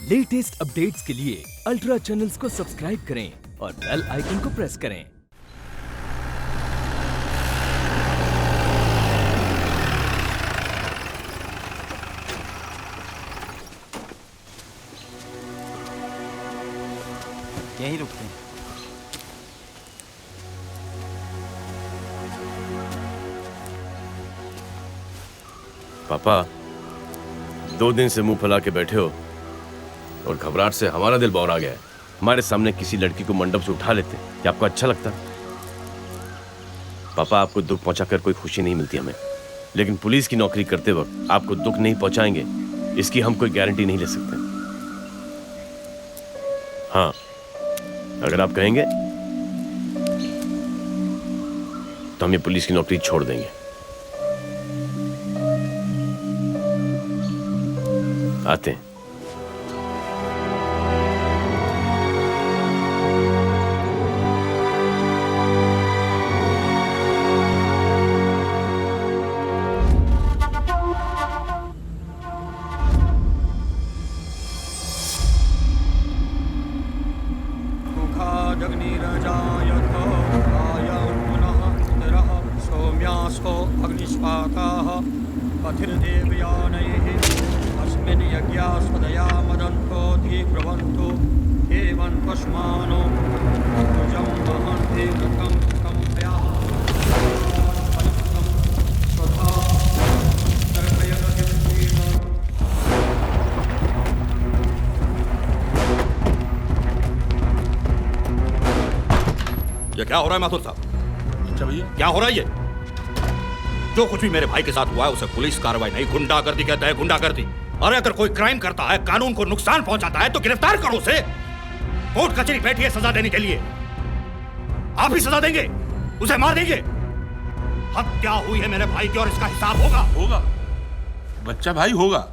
Latest updates के लिए ultra channels को सब्सक्राइब करें और बेल आइकन को प्रेस करें। यहीं रुकते हैं। पापा, 2 दिन से मुंह फैला के बैठे हो और घबराहट से हमारा दिल बौरा गया है। हमारे सामने किसी लड़की को मंडप से उठा लेते, क्या आपको अच्छा लगता? पापा, आपको दुख पहुंचाकर कोई खुशी नहीं मिलती हमें, लेकिन पुलिस की नौकरी करते वक्त आपको दुख नहीं पहुंचाएंगे इसकी हम कोई गारंटी नहीं ले सकते। हाँ, अगर आप कहेंगे तो हम ये पुलिस की नौकरी छोड़ देंगे। आते हैं। पथिर्देवयानैः अस्मिन् यज्ञास्पदया मदन्तो धीब्रवन्तु एवं पश्मानो भुजं वहन्ति व्रतं कंपया स्वधा ये क्या हो रहा है माथुर साहब? अच्छा भैया, क्या हो रहा है ये? जो कुछ भी मेरे भाई के साथ हुआ है उसे पुलिस कार्रवाई नहीं, गुंडागर्दी कहते हैं, गुंडागर्दी। अरे अगर कोई क्राइम करता है, कानून को नुकसान पहुंचाता है तो गिरफ्तार करो उसे। कोर्ट कचहरी बैठी है सजा देने के लिए। आप ही सजा देंगे? उसे मार देंगे? हत्या हुई है मेरे भाई की और इसका हिसाब होगा। होगा बच्चा भाई, होगा।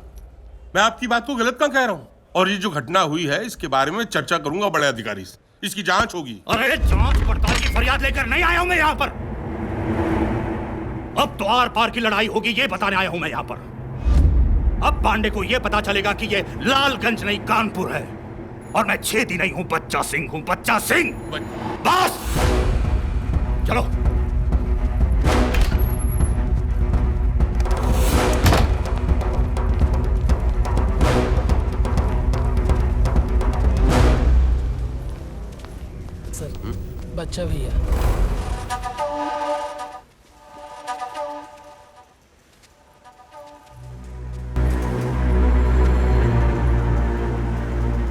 मैं आपकी बात को गलत कहाँ कह रहा हूँ? और ये जो घटना हुई है इसके बारे में चर्चा करूंगा बड़े अधिकारी से, इसकी जांच होगी। अरे जांच पड़ताल की फरियाद लेकर नहीं आया हूं मैं यहाँ पर। अब तो आर पार की लड़ाई होगी ये बताने आया हूं मैं यहाँ पर। अब पांडे को ये पता चलेगा कि ये लालगंज नहीं कानपुर है और मैं छेदी नहीं हूं, बच्चा सिंह हूं, बच्चा सिंह। बस चलो। सर, बच्चा भैया।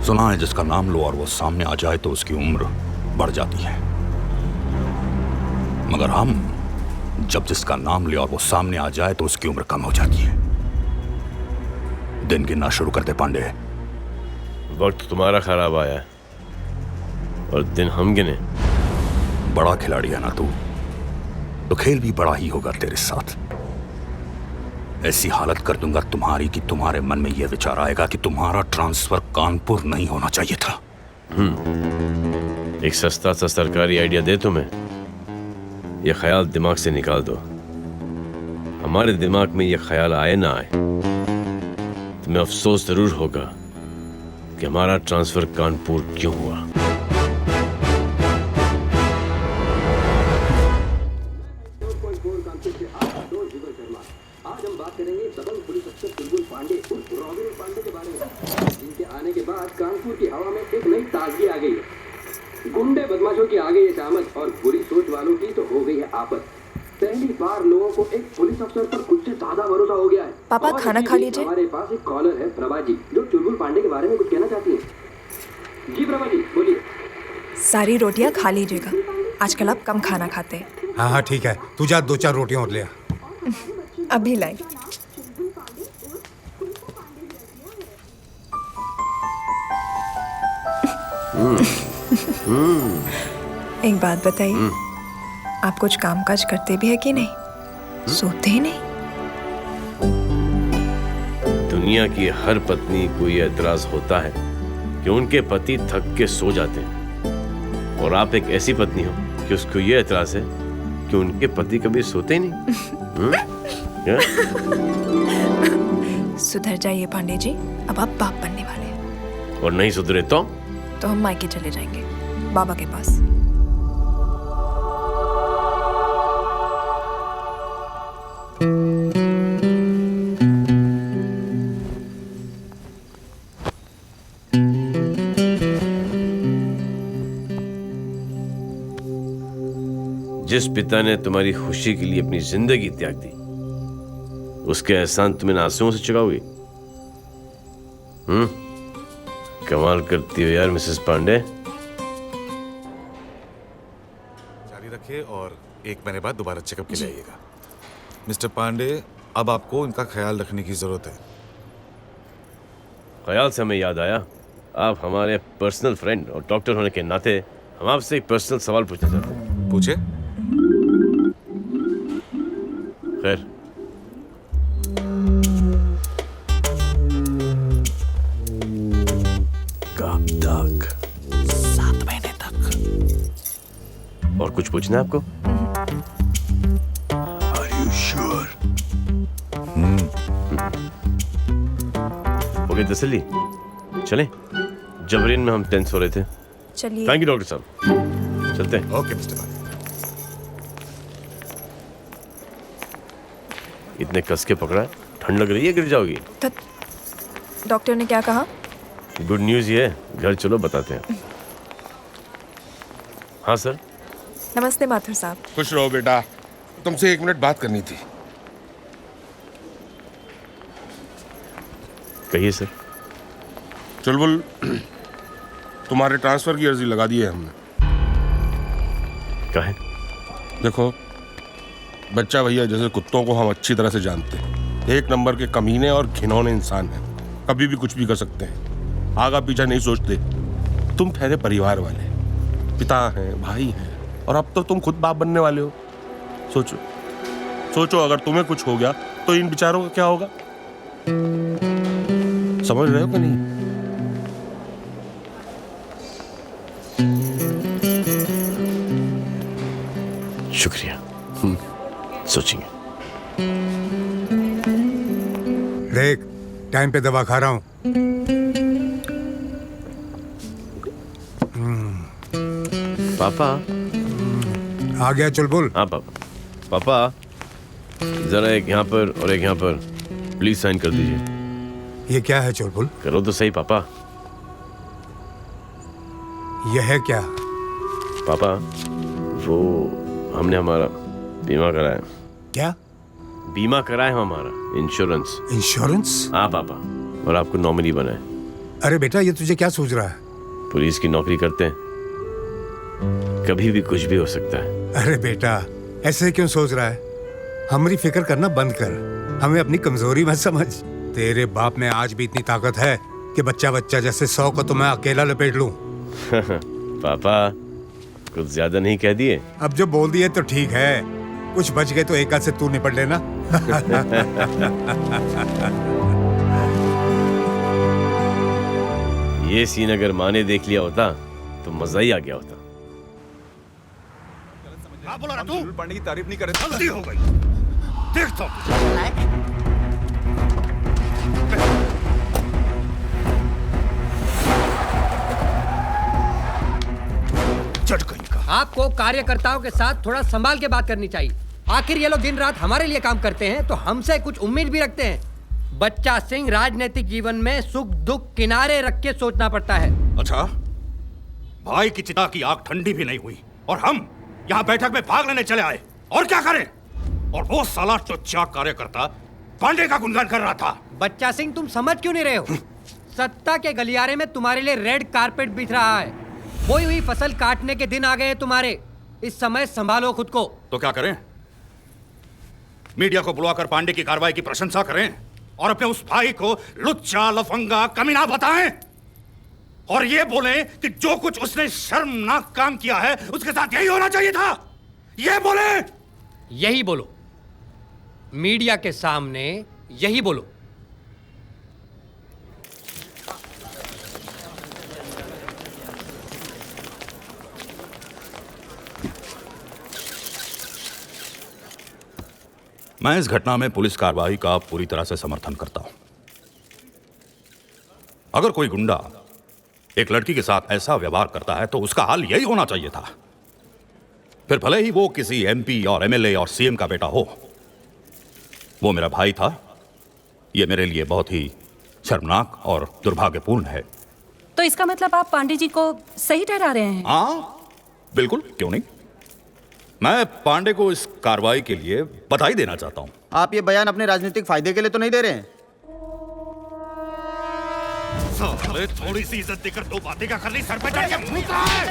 सुना है जिसका नाम लो और वो सामने आ जाए तो उसकी उम्र बढ़ जाती है, मगर हम जब जिसका नाम ले और वो सामने आ जाए तो उसकी उम्र कम हो जाती है। दिन गिनना शुरू कर दे पांडे। वक्त तुम्हारा खराब आया है और दिन हम गिने। बड़ा खिलाड़ी है ना तू, तो खेल भी बड़ा ही होगा तेरे साथ। ऐसी हालत कर दूंगा तुम्हारी कि तुम्हारे मन में यह विचार आएगा कि तुम्हारा ट्रांसफर कानपुर नहीं होना चाहिए था। एक सस्ता सा सरकारी आइडिया दे तुम्हें, यह ख्याल दिमाग से निकाल दो। हमारे दिमाग में यह ख्याल आए ना आए, तुम्हें अफसोस जरूर होगा कि हमारा ट्रांसफर कानपुर क्यों हुआ। आज हम बात करेंगे दबंग पुलिस अफसर चुलबुल पांडे उर्फ रॉबिन पांडे के बारे में, जिनके आने के बाद कानपुर की हवा में एक नई ताजगी आ गई है। गुंडे बदमाशों की आ गई है शामत और बुरी सोच वालों की तो हो गई है आफत। पहली बार लोगों को एक पुलिस अफसर पर कुछ से ज्यादा भरोसा हो गया है। पापा, खाना खा लीजिए। हमारे पास एक कॉलर है प्रभा जी, जो चुलबुल पांडे के बारे में कुछ कहना चाहती है। जी प्रभा जी बोलिए। सारी रोटियां खा लीजिएगा, आजकल आप कम खाना खाते हैं। हाँ हाँ ठीक है, तू जा 2-4 रोटियां और ले आ। अभी लाई। एक बात बताइए, आप कुछ कामकाज करते भी है कि नहीं? सोते ही नहीं? दुनिया की हर पत्नी को ये एतराज होता है कि उनके पति थक के सो जाते हैं, और आप एक ऐसी पत्नी हो कि उसको ये एतराज है कि उनके पति कभी सोते नहीं। सुधर जाइए पांडे जी, अब आप बाप बनने वाले हैं। और नहीं सुधरे तो हम मायके चले जाएंगे, बाबा के पास। जिस पिता ने तुम्हारी खुशी के लिए अपनी जिंदगी त्याग दी, उसके एहसान तुम्हें आंसुओं से चुकाओगी? कमाल करती हो यार मिसेस पांडे। जारी रखिए और 1 महीने बाद दोबारा चेकअप के लिए आइएगा। मिस्टर पांडे, अब आपको इनका ख्याल रखने की जरूरत है। ख्याल से हमें याद आया, आप हमारे पर्सनल फ्रेंड और डॉक्टर होने के नाते हम आपसे एक पर्सनल सवाल पूछना चाहते हैं। पूछे। खैर, कब तक? 7 महीने तक। और कुछ पूछना है आपको? Are you sure? ओके, तसल्ली। चलें? जबरीन में हम टेंस हो रहे थे। चलिए। थैंक यू डॉक्टर साहब, चलते हैं। Okay mister Pandey. इतने कस के पकड़ा है, ठंड लग रही है, गिर जाओगी। डॉक्टर ने क्या कहा? गुड न्यूज ये है, घर चलो बताते हैं। हाँ सर। नमस्ते माथुर साहब। खुश रहो बेटा, तुमसे 1 मिनट बात करनी थी। कहिए सर। चुलबुल, तुम्हारे ट्रांसफर की अर्जी लगा दी है हमने। काहे? देखो, बच्चा भैया जैसे कुत्तों को हम अच्छी तरह से जानते हैं। 1 नंबर के कमीने और घिनौने इंसान हैं, कभी भी कुछ भी कर सकते हैं, आगा पीछा नहीं सोचते। तुम ठहरे परिवार वाले, पिता हैं, भाई हैं, और अब तो तुम खुद बाप बनने वाले हो। सोचो सोचो, अगर तुम्हें कुछ हो गया तो इन बेचारों का क्या होगा? समझ रहे हो कि नहीं? शुक्रिया, सोचेंगे। देख, टाइम पे दवा खा रहा हूँ। पापा आ गया चुलबुल? हाँ पापा। पापा, जरा एक यहाँ पर और एक यहाँ पर प्लीज साइन कर दीजिए। ये क्या है चुलबुल? करो तो सही पापा। यह है क्या? पापा, वो हमने हमारा बीमा कराया। क्या? बीमा कराया है हमारा, इंश्योरेंस। इंश्योरेंस? हाँ पापा, और आपको नॉमिनी बनाए। अरे बेटा, ये तुझे क्या सूझ रहा है? पुलिस की नौकरी करते हैं, कभी भी कुछ भी हो सकता है। अरे बेटा, ऐसे क्यों सोच रहा है? हमारी फिक्र करना बंद कर, हमें अपनी कमजोरी मत समझ। तेरे बाप में आज भी इतनी ताकत है कि बच्चा बच्चा जैसे 100 को तो मैं अकेला लपेट लूं। पापा, कुछ ज्यादा नहीं कह दिए? अब जो बोल दिए तो ठीक है, कुछ बच गए तो एक हाथ से तू निपट लेना। ये सीन अगर माँ ने देख लिया होता तो मजा ही आ गया होता। क्या बोला रहा तू? पांडे की तारीफ नहीं कर रहे। गलती हो गई, देखता हूं। चढ़ गई का। आपको कार्यकर्ताओं के साथ थोड़ा संभाल के बात करनी चाहिए। आखिर ये लोग दिन रात हमारे लिए काम करते हैं तो हमसे कुछ उम्मीद भी रखते हैं। बच्चा सिंह राजनीतिक जीवन में सुख दुख किनारे रख के सोचना पड़ता है। अच्छा, भाई की चिता की आग ठंडी भी नहीं हुई और हम यहाँ बैठक में भाग लेने चले आए। और क्या करें? और वो साला टुच्चा कार्यकर्ता पांडे का गुणगान कर रहा था। बच्चा सिंह, तुम समझ क्यों नहीं रहे हो? सत्ता के गलियारे में तुम्हारे लिए रेड कारपेट बिछ रहा है। बोई हुई फसल काटने के दिन आ गए तुम्हारे। इस समय संभालो खुद को। तो क्या करें? मीडिया को बुलाकर पांडे की कार्रवाई की प्रशंसा करें और अपने उस भाई को लुच्चा लफंगा कमीना बताएं और ये बोलें कि जो कुछ उसने शर्मनाक काम किया है उसके साथ यही होना चाहिए था? ये बोलें? यही बोलो, मीडिया के सामने यही बोलो। मैं इस घटना में पुलिस कार्रवाई का पूरी तरह से समर्थन करता हूं। अगर कोई गुंडा एक लड़की के साथ ऐसा व्यवहार करता है तो उसका हाल यही होना चाहिए था। फिर भले ही वो किसी एमपी और एमएलए और सीएम का बेटा हो, वो मेरा भाई था। ये मेरे लिए बहुत ही शर्मनाक और दुर्भाग्यपूर्ण है। तो इसका मतलब आप पांडे जी को सही ठहरा रहे हैं? हाँ बिल्कुल, क्यों नहीं। मैं पांडे को इस कार्रवाई के लिए बधाई देना चाहता हूं। आप ये बयान अपने राजनीतिक फायदे के लिए तो नहीं दे रहे हैं? थोड़ी सी इज्जत देकर दो बातें क्या कर ली, सर पे चढ़ के फूंक रहा है।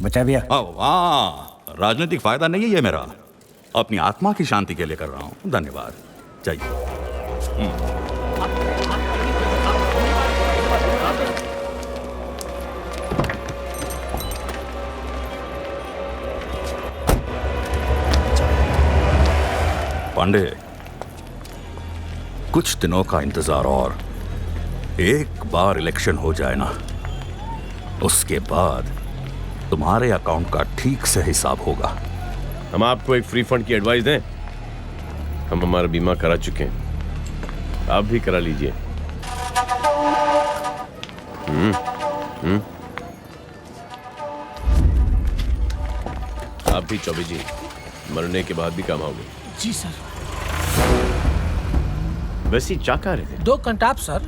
बचा भैया। वाह, राजनीतिक फायदा नहीं है ये मेरा, अपनी आत्मा की शांति के लिए कर रहा हूं। धन्यवाद। चाहिए पांडे, कुछ दिनों का इंतजार और, एक बार इलेक्शन हो जाए ना, उसके बाद तुम्हारे अकाउंट का ठीक से हिसाब होगा। हम आपको एक फ्री फंड की एडवाइस दें? हम हमारा बीमा करा चुके हैं, आप भी करा लीजिए। आप भी चौबे जी, मरने के बाद भी काम आओगे। जी सर। वैसे ही चाह रहे थे? 2 कंटाप सर।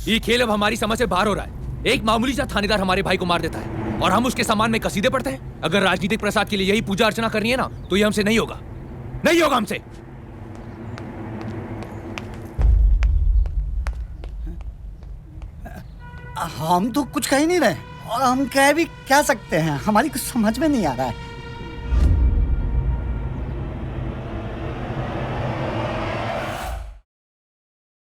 ये खेल अब हमारी समझ से बाहर हो रहा है। एक मामूली सा थानेदार हमारे भाई को मार देता है और हम उसके सम्मान में कसीदे पढ़ते हैं। अगर राजनीतिक प्रसाद के लिए यही पूजा अर्चना करनी है ना, तो ये हमसे नहीं होगा, नहीं होगा हमसे। हम तो कुछ कह ही नहीं रहे और हम कह भी क्या सकते हैं, हमारी कुछ समझ में नहीं आ रहा है।